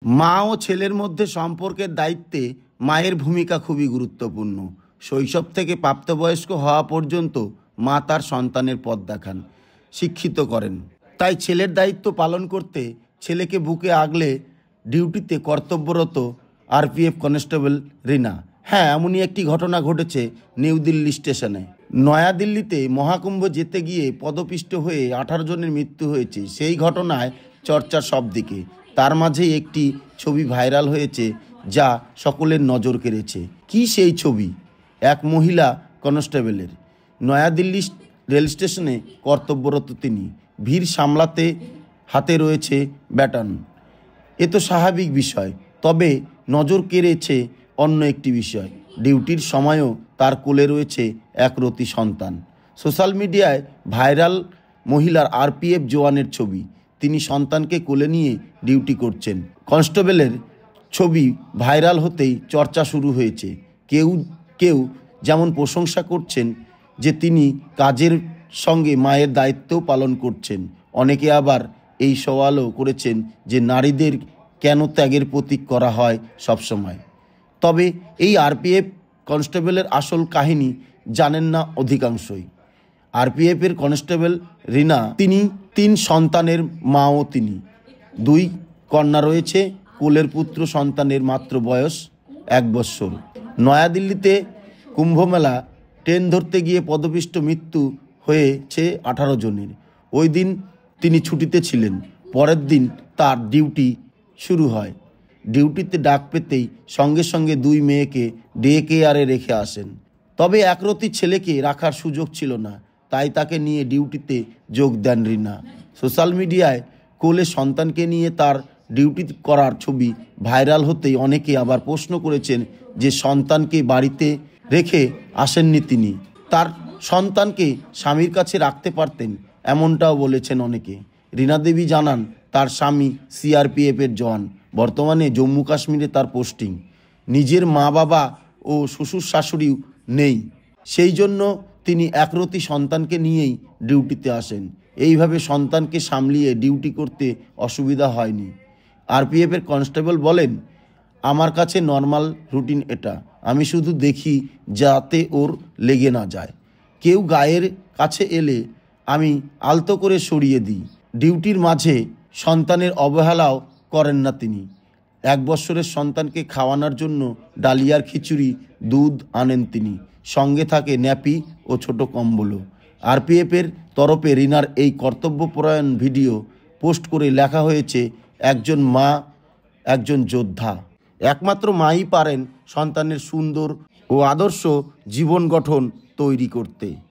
মা ও ছেলের মধ্যে সম্পর্কের দায়িত্বে মায়ের ভূমিকা খুবই গুরুত্বপূর্ণ। শৈশব থেকে প্রাপ্তবয়স্ক হওয়া পর্যন্ত মা তার সন্তানের পথ দেখান, শিক্ষিত করেন। তাই ছেলের দায়িত্ব পালন করতে ছেলেকে বুকে আগলে ডিউটিতে কর্তব্যরত আরপিএফ কনস্টেবল রিনা। হ্যাঁ, এমনই একটি ঘটনা ঘটেছে নিউ দিল্লি স্টেশনে। নয়াদিল্লিতে মহাকুম্ভ যেতে গিয়ে পদপিষ্ট হয়ে 18 জনের মৃত্যু হয়েছে। সেই ঘটনায় চর্চা সব দিকে। তার মাঝেই একটি ছবি ভাইরাল হয়েছে যা সকলের নজর কেড়েছে। কি সেই ছবি? এক মহিলা কনস্টেবলের। নয়াদিল্লি রেল স্টেশনে কর্তব্যরত তিনি। ভিড় সামলাতে হাতে রয়েছে ব্যাটন। এ তো স্বাভাবিক বিষয়, তবে নজর কেড়েছে অন্য একটি বিষয়। ডিউটির সময়ও তার কোলে রয়েছে এক রতি সন্তান। সোশ্যাল মিডিয়ায় ভাইরাল মহিলার আরপিএফ জওয়ানের ছবি। তিনি সন্তানকে কোলে নিয়ে ডিউটি করছেন। কনস্টেবলের ছবি ভাইরাল হতেই চর্চা শুরু হয়েছে। কেউ কেউ যেমন প্রশংসা করছেন যে তিনি কাজের সঙ্গে মায়ের দায়িত্বও পালন করছেন, অনেকে আবার এই সওয়ালও করেছেন যে নারীদের কেন ত্যাগের প্রতীক করা হয় সবসময়। তবে এই আরপিএফ কনস্টেবলের আসল কাহিনী জানেন না অধিকাংশই। আরপিএফের কনস্টেবল রিনা, তিনি 3 সন্তানের মাও। তিনি 2 কন্যা রয়েছে। কোলের পুত্র সন্তানের মাত্র বয়স 1 বৎসর। নয়াদিল্লিতে কুম্ভমেলা ট্রেন ধরতে গিয়ে পদপিষ্ট মৃত্যু হয়েছে 18 জনের। ওই দিন তিনি ছুটিতে ছিলেন। পরের দিন তার ডিউটি শুরু হয়। ডিউটিতে ডাক পেতেই সঙ্গে সঙ্গে 2 মেয়েকে ডে কেয়ারে রেখে আসেন। তবে একরতি ছেলেকে রাখার সুযোগ ছিল না, তাই তাকে নিয়ে ডিউটিতে যোগ দেন রিনা। সোশ্যাল মিডিয়ায় কোলে সন্তানকে নিয়ে তার ডিউটি করার ছবি ভাইরাল হতেই অনেকে আবার প্রশ্ন করেছেন যে সন্তানকে বাড়িতে রেখে আসেননি তিনি, তার সন্তানকে স্বামীর কাছে রাখতে পারতেন, এমনটাও বলেছেন অনেকে। রিনা দেবী জানান তার স্বামী সিআরপিএফের জওয়ান। বর্তমানে জম্মু কাশ্মীরে তার পোস্টিং। নিজের মা বাবা ও শ্বশুর শাশুড়িও নেই, সেই জন্য তিনি একরতি সন্তানকে নিয়েই ডিউটিতে আসেন। এইভাবে সন্তানকে সামলিয়ে ডিউটি করতে অসুবিধা হয়নি। আরপিএফের কনস্টেবল বলেন, আমার কাছে নর্মাল রুটিন এটা। আমি শুধু দেখি যাতে ওর লেগে না যায়। কেউ গায়ের কাছে এলে আমি আলতো করে সরিয়ে দিই। ডিউটির মাঝে সন্তানের অবহেলাও করেন না তিনি। 1 বৎসরের সন্তানকে খাওয়ানোর জন্য ডালিয়ার খিচুড়ি, দুধ আনেন তিনি। সঙ্গে থাকে ন্যাপি ও ছোট কম্বলও। আরপিএফের তরফে রিনার এই কর্তব্যপরায়ণ ভিডিও পোস্ট করে লেখা হয়েছে, একজন মা, একজন যোদ্ধা। একমাত্র মাই পারেন সন্তানের সুন্দর ও আদর্শ জীবন গঠন তৈরি করতে।